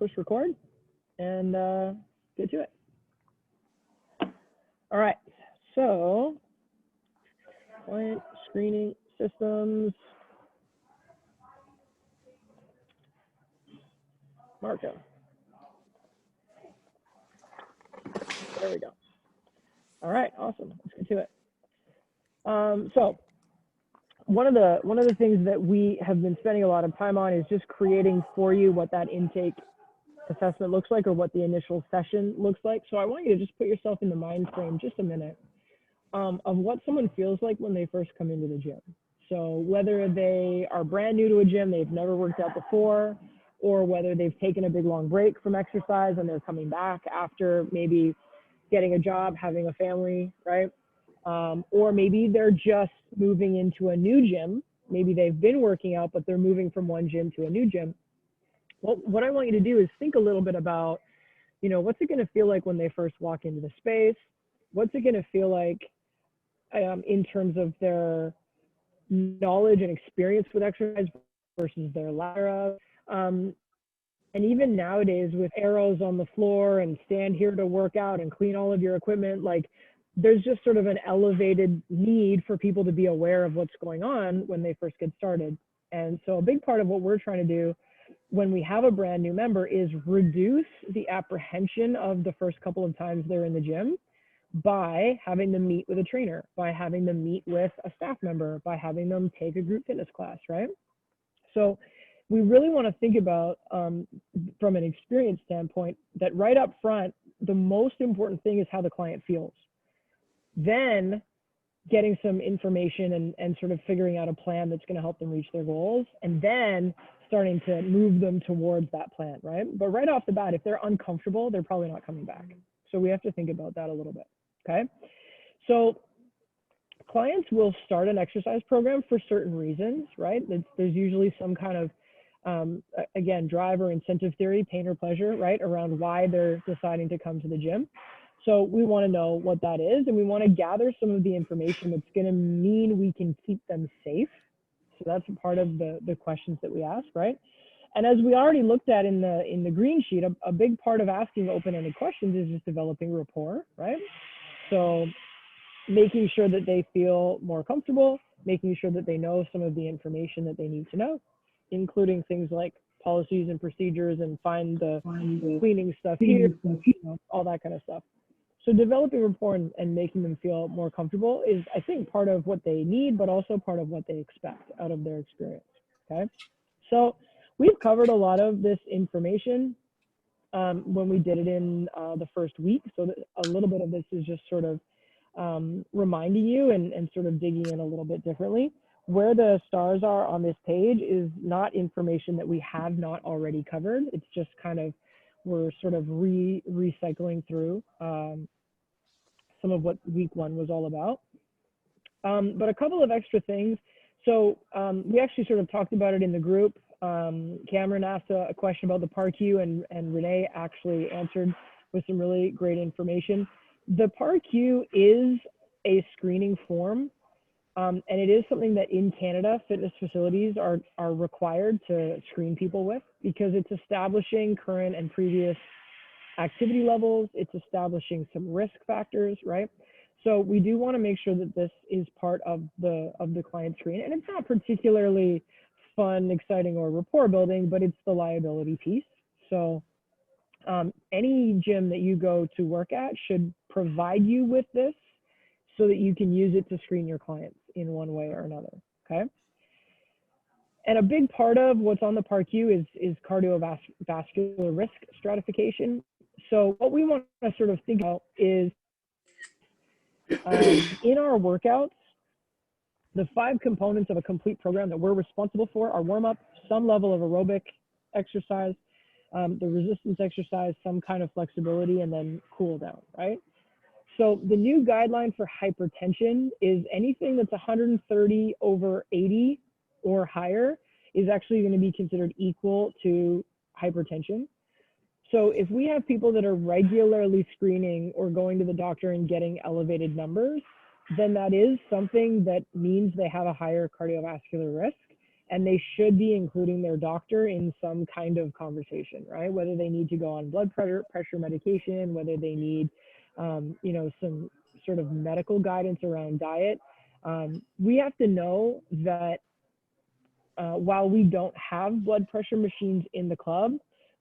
push record and get to it. All right, so client screening systems, Marco. There we go. All right, awesome. Let's get to it. So one of the things that we have been spending a lot of time on is just creating for you what that intake assessment looks like, or what the initial session looks like. So I want you to just put yourself in the mind frame just a minute of what someone feels like when they first come into the gym. So whether they are brand new to a gym, they've never worked out before, or whether they've taken a big long break from exercise and they're coming back after maybe getting a job, having a family, right? Or maybe they're just moving into a new gym. Maybe they've been working out, but they're moving from one gym to a new gym. Well, what I want you to do is think a little bit about, you know, what's it going to feel like when they first walk into the space? What's it going to feel like in terms of their knowledge and experience with exercise versus their lack of? And even nowadays with arrows on the floor and stand here to work out and clean all of your equipment, like there's just sort of an elevated need for people to be aware of what's going on when they first get started. And so a big part of what we're trying to do when we have a brand new member is reduce the apprehension of the first couple of times they're in the gym by having them meet with a trainer, by having them meet with a staff member, by having them take a group fitness class, right? So we really want to think about, from an experience standpoint, that right up front, the most important thing is how the client feels. Then getting some information and sort of figuring out a plan that's going to help them reach their goals, and then starting to move them towards that plan, right? But right off the bat, if they're uncomfortable, they're probably not coming back. So we have to think about that a little bit, okay? So clients will start an exercise program for certain reasons, right? There's usually some kind of, again, drive or incentive theory, pain or pleasure, right, around why they're deciding to come to the gym. So we want to know what that is, and we want to gather some of the information that's going to mean we can keep them safe. So that's a part of the questions that we ask, right? And as we already looked at in the green sheet, a big part of asking open-ended questions is just developing rapport, right? So making sure that they feel more comfortable, making sure that they know some of the information that they need to know, including things like policies and procedures and find the cleaning stuff here, you know, all that kind of stuff. So developing rapport and making them feel more comfortable is, I think, part of what they need, but also part of what they expect out of their experience, okay? So we've covered a lot of this information when we did it in the first week. So a little bit of this is just sort of reminding you and sort of digging in a little bit differently. Where the stars are on this page is not information that we have not already covered. It's just kind of, we're sort of recycling through some of what week one was all about. But a couple of extra things. So we actually sort of talked about it in the group. Cameron asked a question about the PAR-Q, and Renee actually answered with some really great information. The PAR-Q is a screening form. And it is something that in Canada, fitness facilities are required to screen people with, because it's establishing current and previous activity levels. It's establishing some risk factors, right? So we do want to make sure that this is part of the client screen. And it's not particularly fun, exciting, or rapport building, but it's the liability piece. So any gym that you go to work at should provide you with this so that you can use it to screen your clients in one way or another, okay? And a big part of what's on the PAR-Q is cardiovascular risk stratification. So what we want to sort of think about is in our workouts, the 5 components of a complete program that we're responsible for are warm-up, some level of aerobic exercise, the resistance exercise, some kind of flexibility, and then cool down, right? So the new guideline for hypertension is anything that's 130/80 or higher is actually going to be considered equal to hypertension. So if we have people that are regularly screening or going to the doctor and getting elevated numbers, then that is something that means they have a higher cardiovascular risk. and they should be including their doctor in some kind of conversation, right? Whether they need to go on blood pressure medication, whether they need, you know, some sort of medical guidance around diet. We have to know that while we don't have blood pressure machines in the club,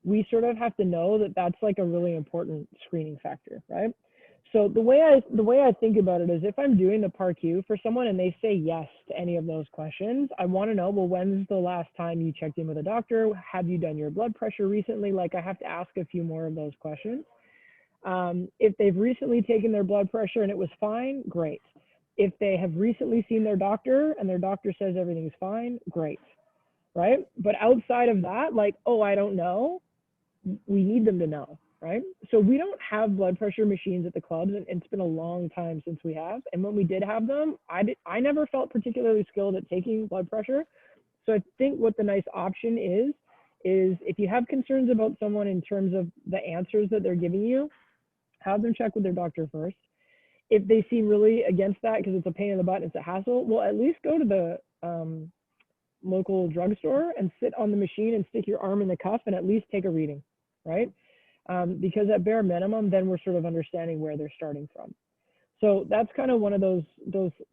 we sort of have to know that that's like a really important screening factor, right? So the way I think about it is, if I'm doing the PAR-Q for someone and they say yes to any of those questions, I want to know, well, when's the last time you checked in with a doctor? Have you done your blood pressure recently? Like, I have to ask a few more of those questions. If they've recently taken their blood pressure and it was fine, great. If they have recently seen their doctor and their doctor says everything's fine, great, right? But outside of that, like, oh, I don't know, we need them to know, right? So we don't have blood pressure machines at the clubs, and it's been a long time since we have. And when we did have them, I never felt particularly skilled at taking blood pressure. So I think what the nice option is if you have concerns about someone in terms of the answers that they're giving you, have them check with their doctor first. If they seem really against that because it's a pain in the butt, it's a hassle, well, at least go to the local drugstore and sit on the machine and stick your arm in the cuff and at least take a reading, right? Because at bare minimum, then we're sort of understanding where they're starting from. So that's kind of one of those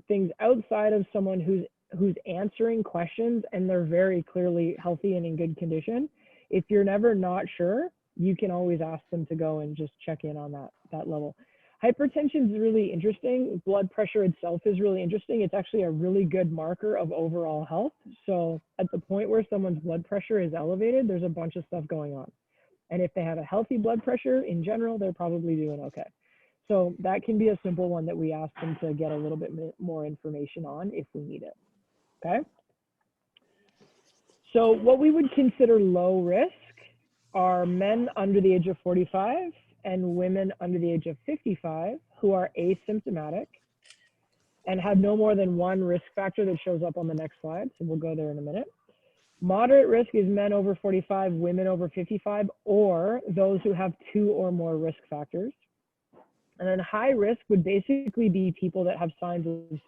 things outside of someone who's answering questions and they're very clearly healthy and in good condition. If you're never not sure, you can always ask them to go and just check in on that level. Hypertension is really interesting. Blood pressure itself is really interesting. It's actually a really good marker of overall health. So at the point where someone's blood pressure is elevated, there's a bunch of stuff going on. And if they have a healthy blood pressure in general, they're probably doing okay. So that can be a simple one that we ask them to get a little bit more information on if we need it, okay? So what we would consider low risk are men under the age of 45 and women under the age of 55 who are asymptomatic and have no more than one risk factor that shows up on the next slide. So we'll go there in a minute. Moderate risk is men over 45, women over 55, or those who have 2 or more risk factors. And then high risk would basically be people that have signs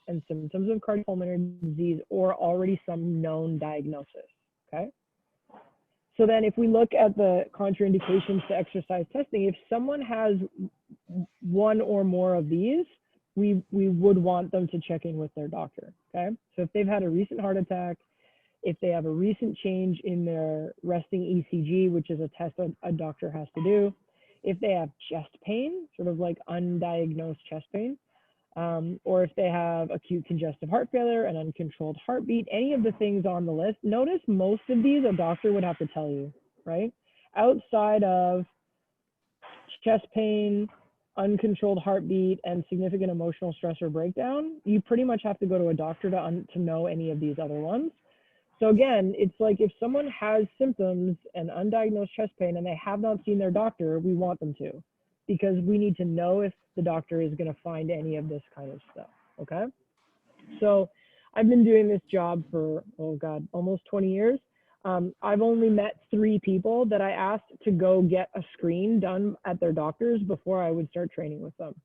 and symptoms of cardiopulmonary disease or already some known diagnosis, okay? So then if we look at the contraindications to exercise testing, if someone has 1 or more of these, we would want them to check in with their doctor, okay? So if they've had a recent heart attack, if they have a recent change in their resting ECG, which is a test a doctor has to do, if they have chest pain, sort of like undiagnosed chest pain, or if they have acute congestive heart failure, an uncontrolled heartbeat, any of the things on the list, notice most of these a doctor would have to tell you, right? Outside of chest pain, uncontrolled heartbeat, and significant emotional stress or breakdown, you pretty much have to go to a doctor to know any of these other ones. So again, it's like if someone has symptoms and undiagnosed chest pain and they have not seen their doctor, we want them to, because we need to know if the doctor is going to find any of this kind of stuff, okay? So I've been doing this job for, oh God, almost 20 years. I've only met 3 people that I asked to go get a screen done at their doctors before I would start training with them.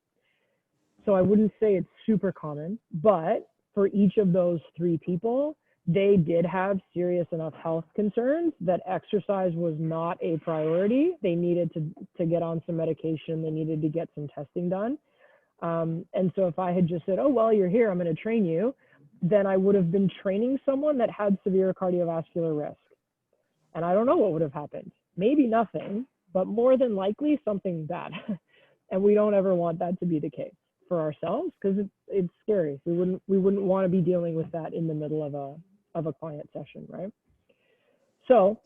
So I wouldn't say it's super common, but for each of those 3 people, they did have serious enough health concerns that exercise was not a priority. They needed to get on some medication. They needed to get some testing done. And so if I had just said, oh, well, you're here, I'm going to train you, then I would have been training someone that had severe cardiovascular risk. And I don't know what would have happened. Maybe nothing, but more than likely something bad. And we don't ever want that to be the case for ourselves, because it's scary. We wouldn't want to be dealing with that in the middle of a client session, right? So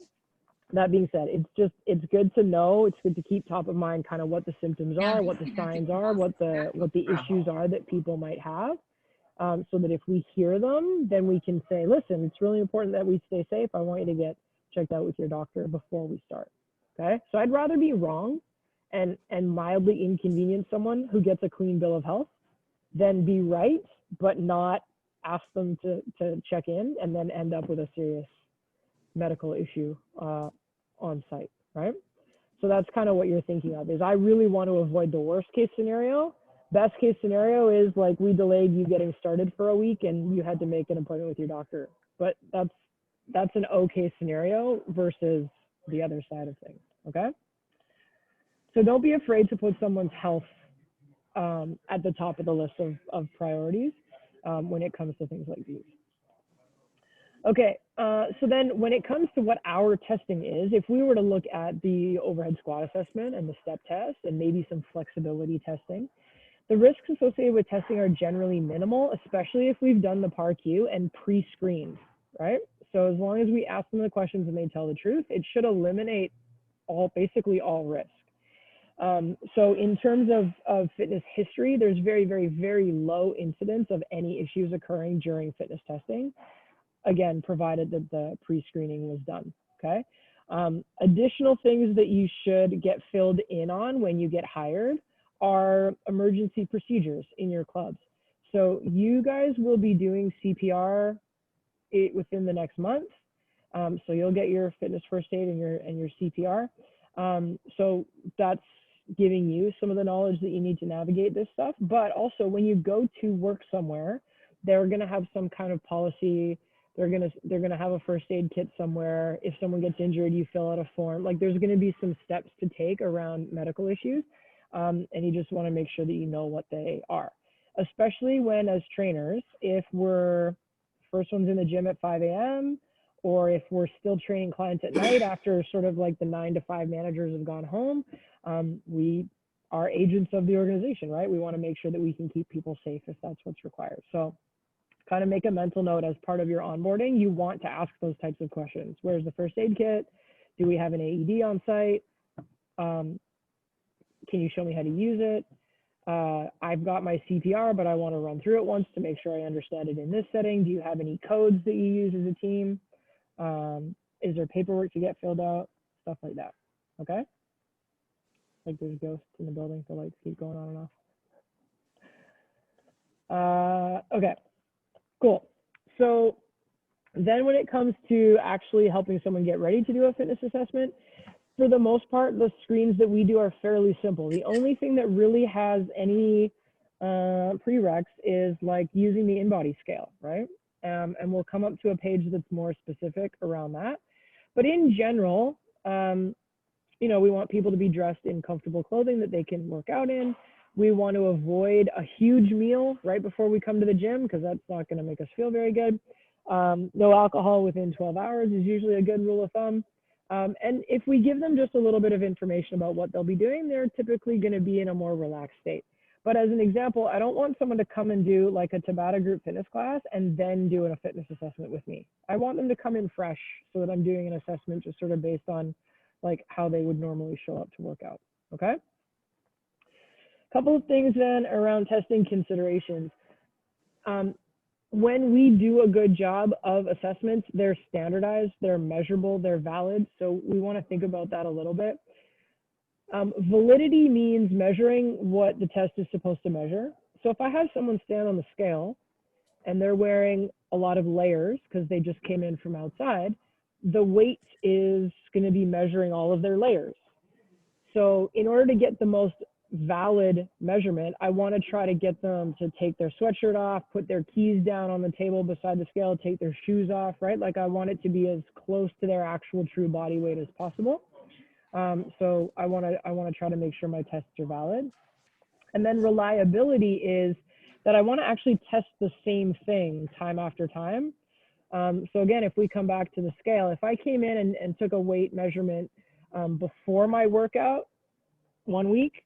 that being said, it's good to know, it's good to keep top of mind kind of what the symptoms are, what the signs are, what the issues are that people might have, so that if we hear them, then we can say, listen, it's really important that we stay safe. I want you to get checked out with your doctor before we start, okay? So I'd rather be wrong and mildly inconvenience someone who gets a clean bill of health than be right, but not ask them to check in and then end up with a serious medical issue on site, right? So that's kind of what you're thinking of, is I really want to avoid the worst case scenario. Best case scenario is like we delayed you getting started for a week and you had to make an appointment with your doctor. But that's that's an okay scenario versus the other side of things, okay? So don't be afraid to put someone's health at the top of the list of priorities when it comes to things like these. Okay, so then when it comes to what our testing is, if we were to look at the overhead squat assessment and the step test and maybe some flexibility testing, the risks associated with testing are generally minimal, especially if we've done the PAR-Q and pre-screened, right? So as long as we ask them the questions and they tell the truth, it should eliminate basically all risk. So in terms of fitness history, there's very, very, very low incidence of any issues occurring during fitness testing. Again, provided that the pre-screening was done, okay? Additional things that you should get filled in on when you get hired are emergency procedures in your clubs. So you guys will be doing CPR within the next month. So you'll get your fitness first aid and your CPR. So that's giving you some of the knowledge that you need to navigate this stuff. But also when you go to work somewhere, they're gonna have some kind of policy. They're gonna have a first aid kit somewhere. If someone gets injured, you fill out a form. Like there's gonna be some steps to take around medical issues. And you just wanna make sure that you know what they are. Especially when as trainers, if we're first ones in the gym at 5 a.m., or if we're still training clients at night after sort of like the 9 to 5 managers have gone home, we are agents of the organization, right? We wanna make sure that we can keep people safe if that's what's required. So kind of make a mental note as part of your onboarding, you want to ask those types of questions. Where's the first aid kit? Do we have an AED on site? Can you show me how to use it? I've got my CPR, but I want to run through it once to make sure I understand it in this setting. Do you have any codes that you use as a team? Is there paperwork to get filled out? Stuff like that, okay? Like there's ghosts in the building, the lights keep going on and off. Okay. Cool. So then when it comes to actually helping someone get ready to do a fitness assessment, for the most part, the screens that we do are fairly simple. The only thing that really has any prereqs is like using the in-body scale, right? And we'll come up to a page that's more specific around that. But in general, you know, we want people to be dressed in comfortable clothing that they can work out in. We want to avoid a huge meal right before we come to the gym because that's not going to make us feel very good. No alcohol within 12 hours is usually a good rule of thumb. And if we give them just a little bit of information about what they'll be doing, they're typically going to be in a more relaxed state. But as an example, I don't want someone to come and do like a Tabata group fitness class and then do a fitness assessment with me. I want them to come in fresh so that I'm doing an assessment just sort of based on like how they would normally show up to work out, okay? Couple of things then around testing considerations. When we do a good job of assessments, they're standardized, they're measurable, they're valid. So we want to think about that a little bit. Validity means measuring what the test is supposed to measure. So if I have someone stand on the scale and they're wearing a lot of layers because they just came in from outside, the weight is going to be measuring all of their layers. So in order to get the most valid measurement, I want to try to get them to take their sweatshirt off, put their keys down on the table beside the scale, take their shoes off, right? Like I want it to be as close to their actual true body weight as possible. So I want to try to make sure my tests are valid. And then reliability is that I want to actually test the same thing time after time. So again, if we come back to the scale, if I came in and took a weight measurement before my workout 1 week,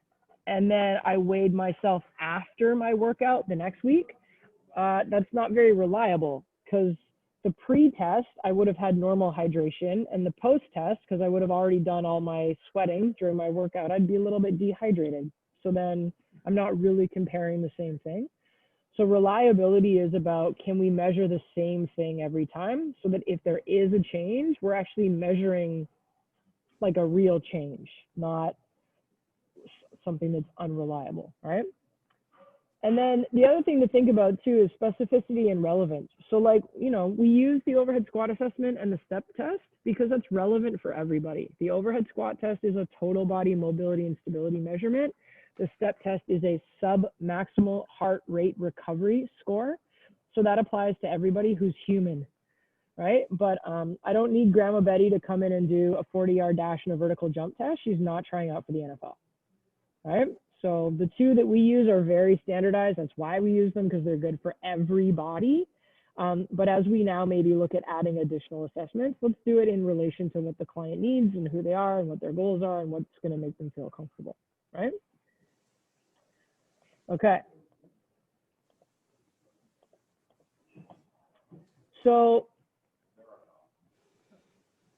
and then I weighed myself after my workout the next week, that's not very reliable because the pre-test, I would have had normal hydration, and the post-test, because I would have already done all my sweating during my workout, I'd be a little bit dehydrated. So then I'm not really comparing the same thing. So reliability is about, can we measure the same thing every time so that if there is a change, we're actually measuring like a real change, not something that's unreliable, right? And then the other thing to think about too is specificity and relevance. So like, you know, we use the overhead squat assessment and the step test because that's relevant for everybody. The overhead squat test is a total body mobility and stability measurement. The step test is a sub-maximal heart rate recovery score. So that applies to everybody who's human. right? But I don't need Grandma Betty to come in and do a 40-yard dash and a vertical jump test. She's not trying out for the NFL, right? So the two that we use are very standardized. That's why we use them, because they're good for everybody. But as we now maybe look at adding additional assessments, let's do it in relation to what the client needs and who they are and what their goals are and what's going to make them feel comfortable, right? Okay. So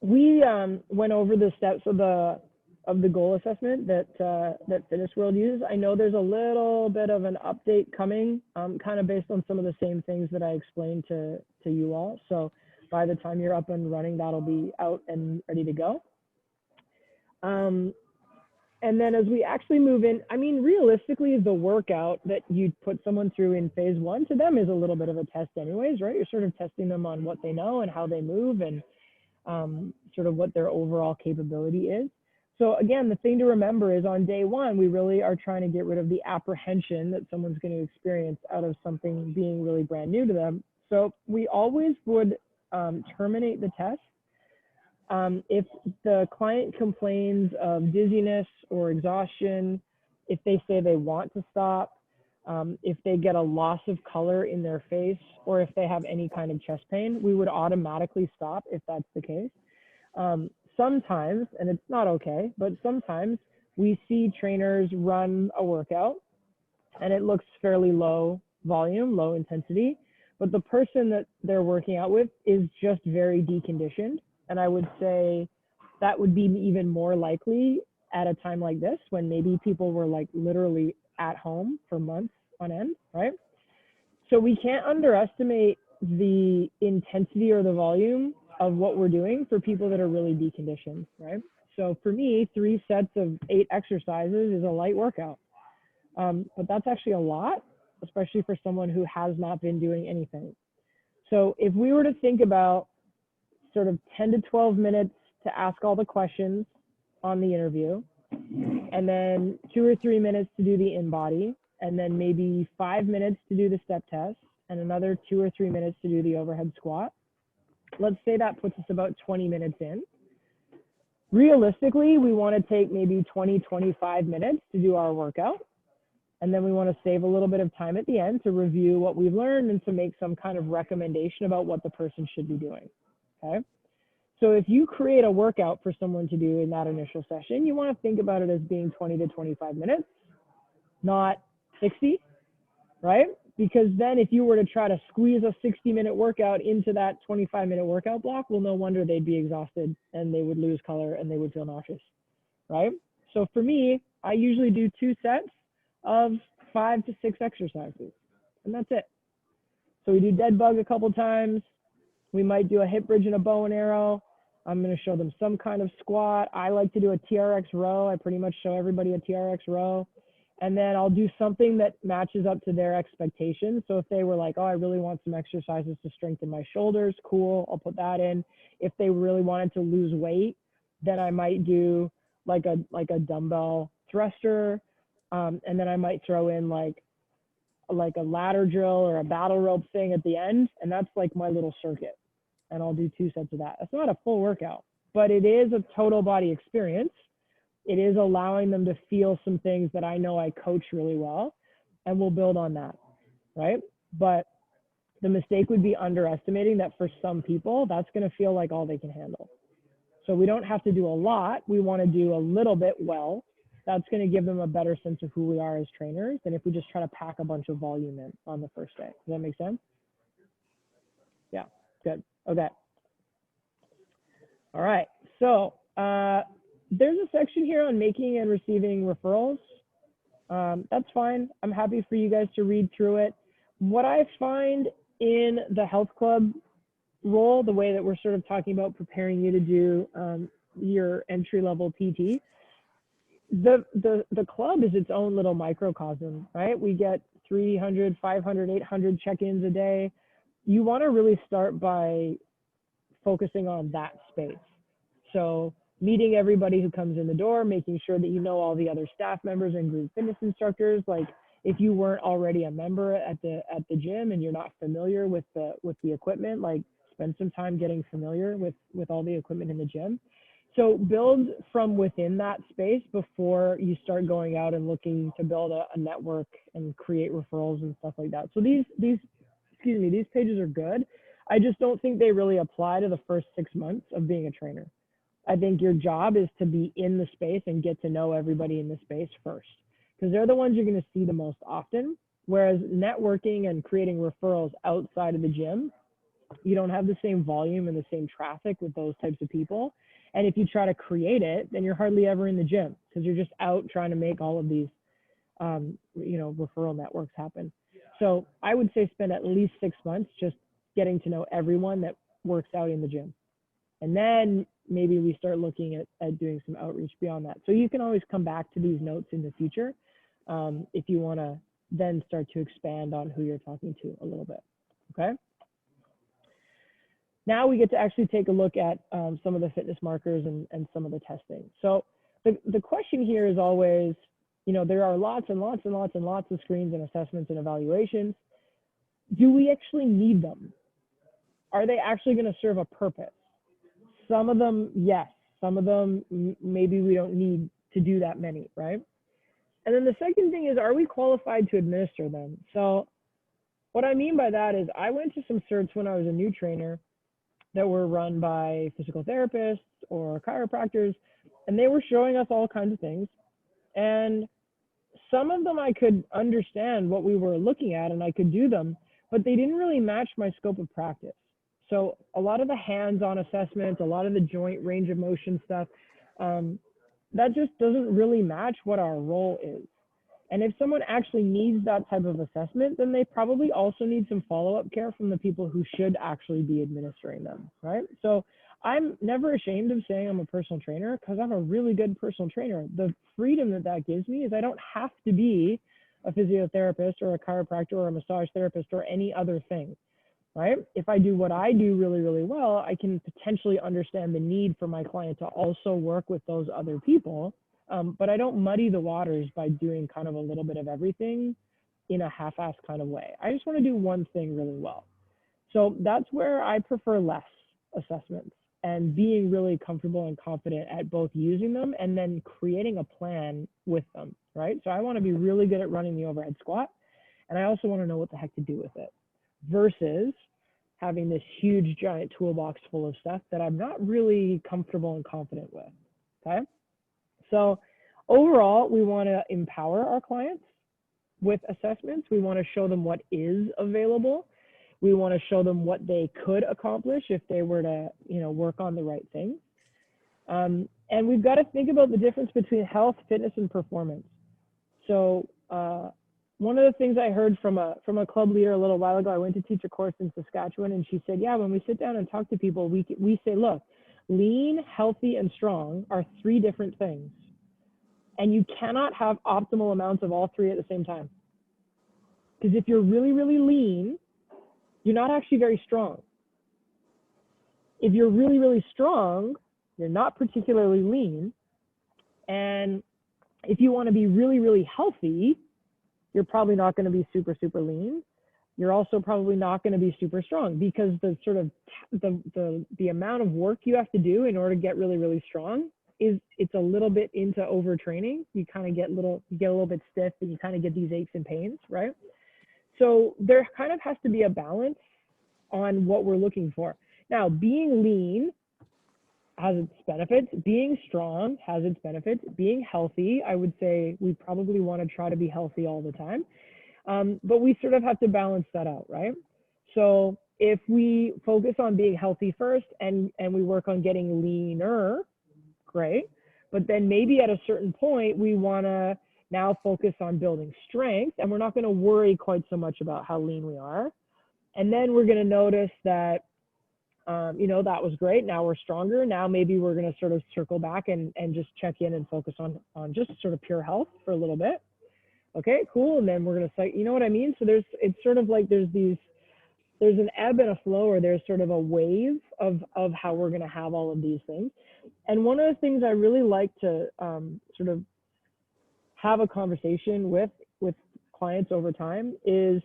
we went over the steps of the goal assessment that Fitness World uses. I know there's a little bit of an update coming, kind of based on some of the same things that I explained to you all. So by the time you're up and running, that'll be out and ready to go. And then as we actually move in, I mean, realistically, the workout that you put someone through in phase 1 to them is a little bit of a test anyways, right? You're sort of testing them on what they know and how they move and sort of what their overall capability is. So again, the thing to remember is on day 1, we really are trying to get rid of the apprehension that someone's going to experience out of something being really brand new to them. So we always would terminate the test if the client complains of dizziness or exhaustion, if they say they want to stop, if they get a loss of color in their face, or if they have any kind of chest pain, we would automatically stop if that's the case. Sometimes, and it's not okay, but sometimes we see trainers run a workout and it looks fairly low volume, low intensity, but the person that they're working out with is just very deconditioned. And I would say that would be even more likely at a time like this, when maybe people were like literally at home for months on end, right? So we can't underestimate the intensity or the volume of what we're doing for people that are really deconditioned, right? So for me, 3 sets of 8 exercises is a light workout. But that's actually a lot, especially for someone who has not been doing anything. So if we were to think about sort of 10 to 12 minutes to ask all the questions on the interview, and then 2 or 3 minutes to do the in-body, and then maybe 5 minutes to do the step test, and another 2 or 3 minutes to do the overhead squat. Let's say that puts us about 20 minutes in. Realistically, we want to take maybe 20, 25 minutes to do our workout. And then we want to save a little bit of time at the end to review what we've learned and to make some kind of recommendation about what the person should be doing, okay? So if you create a workout for someone to do in that initial session, you want to think about it as being 20 to 25 minutes, not 60, right? Because then if you were to try to squeeze a 60-minute workout into that 25-minute workout block, well, no wonder they'd be exhausted and they would lose color and they would feel nauseous, right? So for me, I usually do 2 sets of 5 to 6 exercises, and that's it. So we do dead bug a couple times. We might do a hip bridge and a bow and arrow. I'm going to show them some kind of squat. I like to do a TRX row. I pretty much show everybody a TRX row. And then I'll do something that matches up to their expectations. So if they were like, oh, I really want some exercises to strengthen my shoulders, cool, I'll put that in. If they really wanted to lose weight, then I might do like a dumbbell thruster. And then I might throw in like a ladder drill or a battle rope thing at the end. And that's like my little circuit. And I'll do 2 sets of that. It's not a full workout, but it is a total body experience. It is allowing them to feel some things that I know I coach really well, and we'll build on that, right? But the mistake would be underestimating that for some people, that's going to feel like all they can handle. So we don't have to do a lot. We want to do a little bit well. That's going to give them a better sense of who we are as trainers than if we just try to pack a bunch of volume in on the first day. Does that make sense? Yeah, good. Okay. All right. So there's a section here on making and receiving referrals. That's fine. I'm happy for you guys to read through it. What I find in the health club role, the way that we're sort of talking about preparing you to do your entry-level PT, the club is its own little microcosm, right? We get 300, 500, 800 check-ins a day. You want to really start by focusing on that space. So meeting everybody who comes in the door, making sure that you know all the other staff members and group fitness instructors. Like if you weren't already a member at the gym and you're not familiar with the equipment, like spend some time getting familiar with all the equipment in the gym. So build from within that space before you start going out and looking to build a network and create referrals and stuff like that. So these pages are good. I just don't think they really apply to the first 6 months of being a trainer. I think your job is to be in the space and get to know everybody in the space first, because they're the ones you're going to see the most often. Whereas networking and creating referrals outside of the gym, you don't have the same volume and the same traffic with those types of people. And if you try to create it, then you're hardly ever in the gym because you're just out trying to make all of these, referral networks happen. So I would say spend at least 6 months just getting to know everyone that works out in the gym. And then maybe we start looking at doing some outreach beyond that. So you can always come back to these notes in the future if you want to then start to expand on who you're talking to a little bit, okay? Now we get to actually take a look at some of the fitness markers and some of the testing. So the question here is always, there are lots and lots and lots and lots of screens and assessments and evaluations. Do we actually need them? Are they actually going to serve a purpose? Some of them, yes. Some of them, maybe we don't need to do that many, right? And then the second thing is, are we qualified to administer them? So what I mean by that is I went to some certs when I was a new trainer that were run by physical therapists or chiropractors, and they were showing us all kinds of things. And some of them I could understand what we were looking at and I could do them, but they didn't really match my scope of practice. So a lot of the hands-on assessments, a lot of the joint range of motion stuff, that just doesn't really match what our role is. And if someone actually needs that type of assessment, then they probably also need some follow-up care from the people who should actually be administering them, right? So I'm never ashamed of saying I'm a personal trainer because I'm a really good personal trainer. The freedom that gives me is I don't have to be a physiotherapist or a chiropractor or a massage therapist or any other thing, right? If I do what I do really, really well, I can potentially understand the need for my client to also work with those other people. But I don't muddy the waters by doing kind of a little bit of everything in a half-assed kind of way. I just want to do one thing really well. So that's where I prefer less assessments and being really comfortable and confident at both using them and then creating a plan with them, right? So I want to be really good at running the overhead squat, and I also want to know what the heck to do with it versus having this huge giant toolbox full of stuff that I'm not really comfortable and confident with, okay? So overall, we want to empower our clients with assessments. We want to show them what is available. We want to show them what they could accomplish if they were to, work on the right things. And we've got to think about the difference between health, fitness, and performance. So one of the things I heard from a club leader a little while ago, I went to teach a course in Saskatchewan, and she said, yeah, when we sit down and talk to people, we say, look, lean, healthy, and strong are 3 different things. And you cannot have optimal amounts of all 3 at the same time. Because if you're really, really lean, you're not actually very strong. If you're really, really strong, you're not particularly lean. And if you want to be really, really healthy, you're probably not going to be super, super lean. You're also probably not going to be super strong because the sort of the amount of work you have to do in order to get really, really strong it's a little bit into overtraining. You kind of get a little bit stiff and you kind of get these aches and pains, right? So there kind of has to be a balance on what we're looking for. Now, being lean has its benefits. Being strong has its benefits. Being healthy, I would say we probably want to try to be healthy all the time. But we sort of have to balance that out, right? So if we focus on being healthy first and we work on getting leaner, great. But then maybe at a certain point, we want to now focus on building strength, and we're not going to worry quite so much about how lean we are. And then we're going to notice that, that was great. Now we're stronger. Now maybe we're going to sort of circle back and just check in and focus on just sort of pure health for a little bit. Okay, cool. And then we're going to say, you know what I mean? So it's sort of like there's an ebb and a flow, or there's sort of a wave of how we're going to have all of these things. And one of the things I really like to sort of have a conversation with clients over time is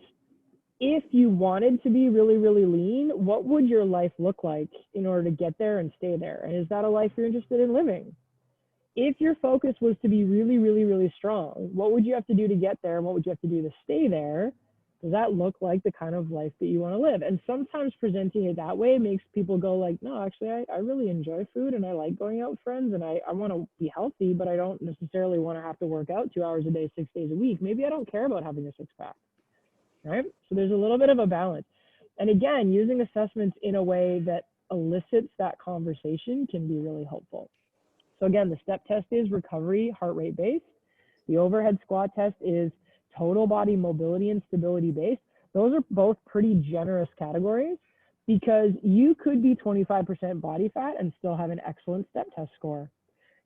if you wanted to be really, really lean, what would your life look like in order to get there and stay there? And is that a life you're interested in living? If your focus was to be really, really, really strong, what would you have to do to get there? And what would you have to do to stay there? Does that look like the kind of life that you want to live? And sometimes presenting it that way makes people go like, no, actually, I really enjoy food and I like going out with friends and I want to be healthy, but I don't necessarily want to have to work out 2 hours a day, 6 days a week. Maybe I don't care about having a six pack, right? So there's a little bit of a balance. And again, using assessments in a way that elicits that conversation can be really helpful. So again, the step test is recovery, heart rate based. The overhead squat test is total body mobility and stability based. Those are both pretty generous categories because you could be 25% body fat and still have an excellent step test score.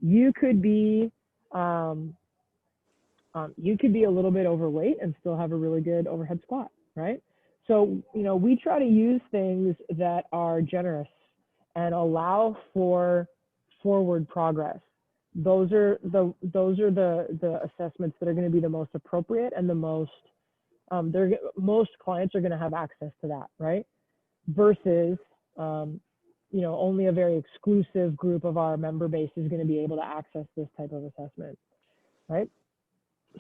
You could be a little bit overweight and still have a really good overhead squat, right? So, we try to use things that are generous and allow for forward progress. Those are the assessments that are going to be the most appropriate and the most most clients are going to have access to that, right? Versus only a very exclusive group of our member base is going to be able to access this type of assessment, right?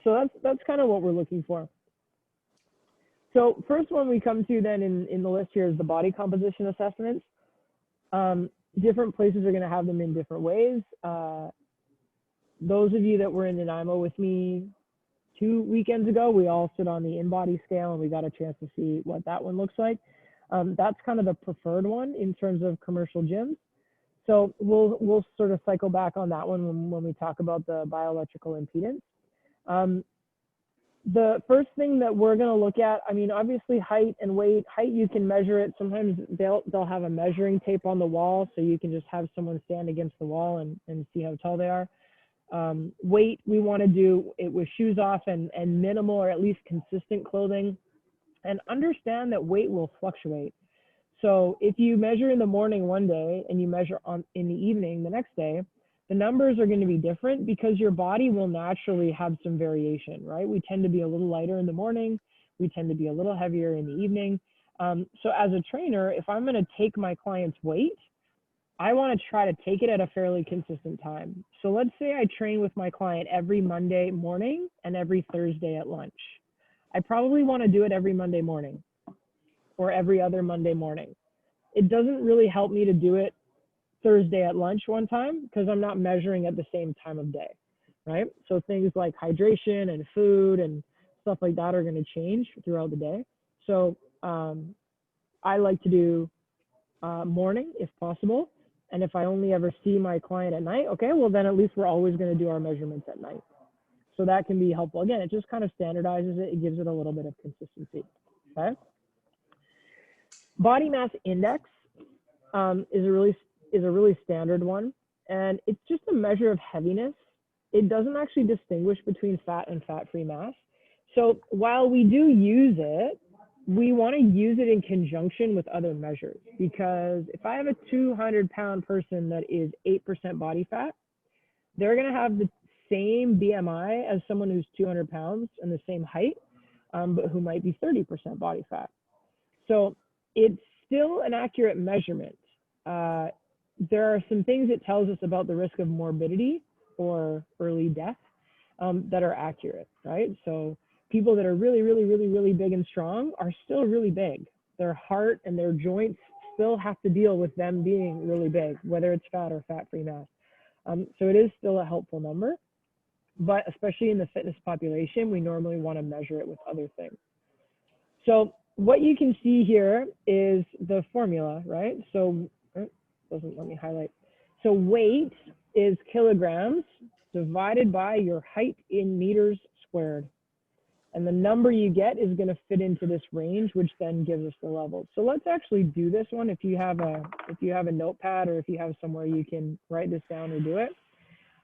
So that's kind of what we're looking for. So first one we come to then in the list here is the body composition assessments. Different places are going to have them in different ways. Those of you that were in Nanaimo with me 2 weekends ago, we all stood on the in-body scale and we got a chance to see what that one looks like. That's kind of the preferred one in terms of commercial gyms. So we'll sort of cycle back on that one when we talk about the bioelectrical impedance. The first thing that we're going to look at, I mean, obviously height and weight. Height, you can measure it. Sometimes they'll have a measuring tape on the wall, so you can just have someone stand against the wall and see how tall they are. Weight, we want to do it with shoes off and minimal or at least consistent clothing. And understand that weight will fluctuate. So if you measure in the morning one day and you measure in the evening the next day, the numbers are going to be different because your body will naturally have some variation, right? We tend to be a little lighter in the morning. We tend to be a little heavier in the evening. So as a trainer, if I'm going to take my client's weight, I want to try to take it at a fairly consistent time. So let's say I train with my client every Monday morning and every Thursday at lunch. I probably want to do it every Monday morning or every other Monday morning. It doesn't really help me to do it Thursday at lunch one time because I'm not measuring at the same time of day, right? So things like hydration and food and stuff like that are going to change throughout the day. So I like to do morning if possible. And if I only ever see my client at night, okay, well then at least we're always going to do our measurements at night. So that can be helpful. Again, it just kind of standardizes it. It gives it a little bit of consistency, okay? Body mass index is a really standard one. And it's just a measure of heaviness. It doesn't actually distinguish between fat and fat-free mass. So while we do use it, we want to use it in conjunction with other measures, because if I have a 200-pound person that is 8% body fat, they're going to have the same BMI as someone who's 200 pounds and the same height, but who might be 30% body fat. So it's still an accurate measurement. There are some things it tells us about the risk of morbidity or early death that are accurate, right? So people that are really, really, really, really big and strong are still really big. Their heart and their joints still have to deal with them being really big, whether it's fat or fat-free mass. So it is still a helpful number, but especially in the fitness population, we normally want to measure it with other things. So what you can see here is the formula, right? So it doesn't let me highlight. So weight is kilograms divided by your height in meters squared. And the number you get is going to fit into this range, which then gives us the levels. So let's actually do this one. If you have a notepad or if you have somewhere you can write this down or do it,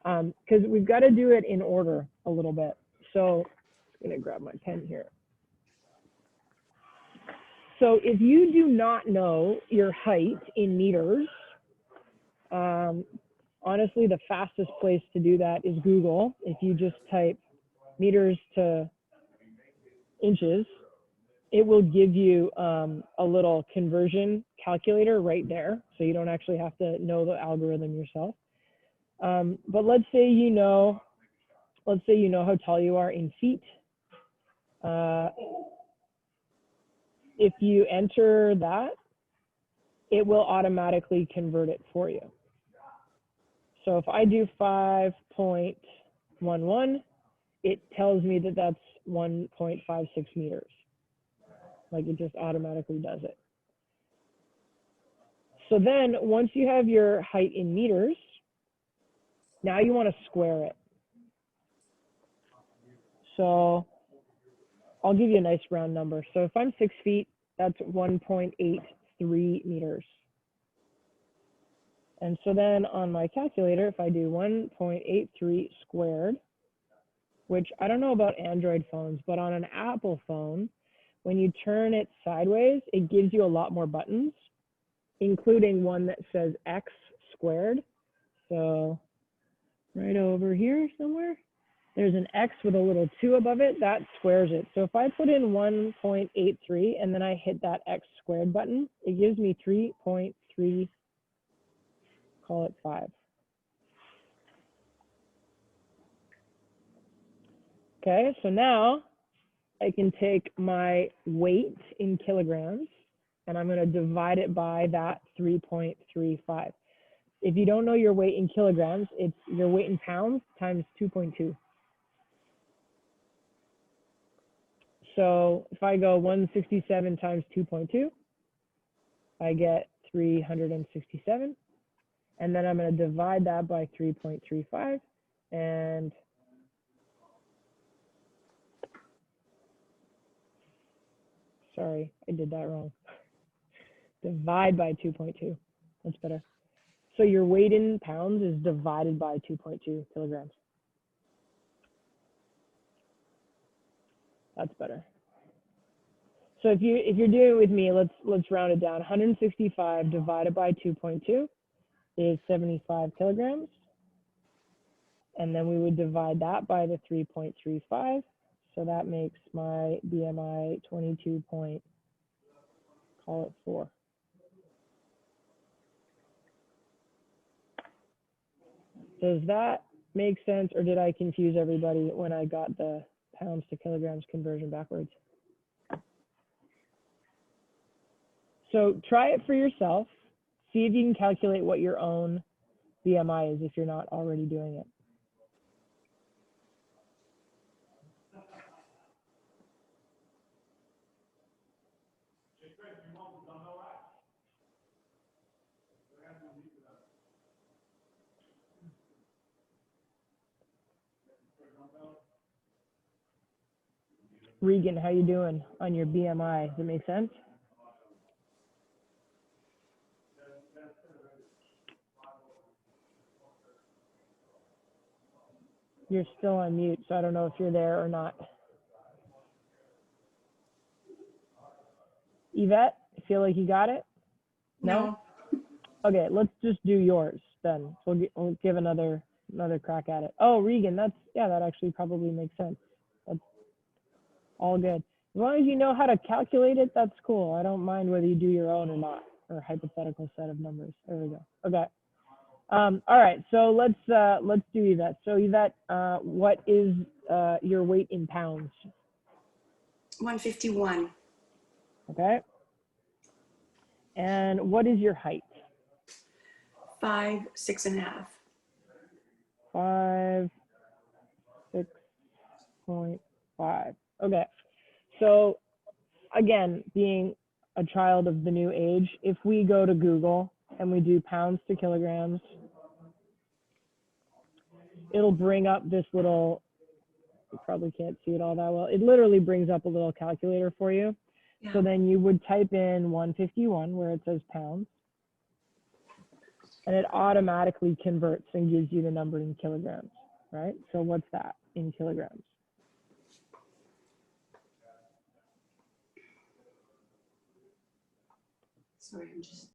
because we've got to do it in order a little bit. So I'm going to grab my pen here. So if you do not know your height in meters, honestly, the fastest place to do that is Google. If you just type meters to inches, it will give you a little conversion calculator right there. So you don't actually have to know the algorithm yourself. But let's say you know how tall you are in feet. If you enter that, it will automatically convert it for you. So if I do 5.11, it tells me that that's 1.56 meters. Like it just automatically does it. So then once you have your height in meters, now you want to square it. So I'll give you a nice round number. So if I'm 6 feet, that's 1.83 meters. And so then on my calculator, if I do 1.83 squared, which I don't know about Android phones, but on an Apple phone, when you turn it sideways, it gives you a lot more buttons, including one that says X squared. So right over here somewhere, there's an X with a little 2 above it, that squares it. So if I put in 1.83 and then I hit that X squared button, it gives me 3.3, call it 5. Okay, so now I can take my weight in kilograms and I'm going to divide it by that 3.35. If you don't know your weight in kilograms, it's your weight in pounds times 2.2. So if I go 167 times 2.2, I get 367. And then I'm going to divide that by 3.35. And sorry, I did that wrong. Divide by 2.2. That's better. So your weight in pounds is divided by 2.2 kilograms. That's better. So if you're doing it with me, let's round it down. 165 divided by 2.2 is 75 kilograms. And then we would divide that by the 3.35. So that makes my BMI 22 point, call it 4. Does that make sense, or did I confuse everybody when I got the pounds to kilograms conversion backwards? So try it for yourself. See if you can calculate what your own BMI is if you're not already doing it. Regan, how you doing on your BMI? Does it make sense? You're still on mute, so I don't know if you're there or not. Yvette, feel like you got it? No? Okay, let's just do yours then. We'll give another crack at it. Oh, Regan, that actually probably makes sense. That's all good. As long as you know how to calculate it, that's cool. I don't mind whether you do your own or not, or hypothetical set of numbers. There we go. Okay. All right, so let's do Yvette. So Yvette, what is your weight in pounds? 151. Okay. And what is your height? 5'6.5". 5'6.5". Okay. So again, being a child of the new age, if we go to Google and we do pounds to kilograms, it'll bring up this little, you probably can't see it all that well. It literally brings up a little calculator for you. Yeah. So then you would type in 151 where it says pounds, and it automatically converts and gives you the number in kilograms, right? So what's that in kilograms? Sorry, I'm just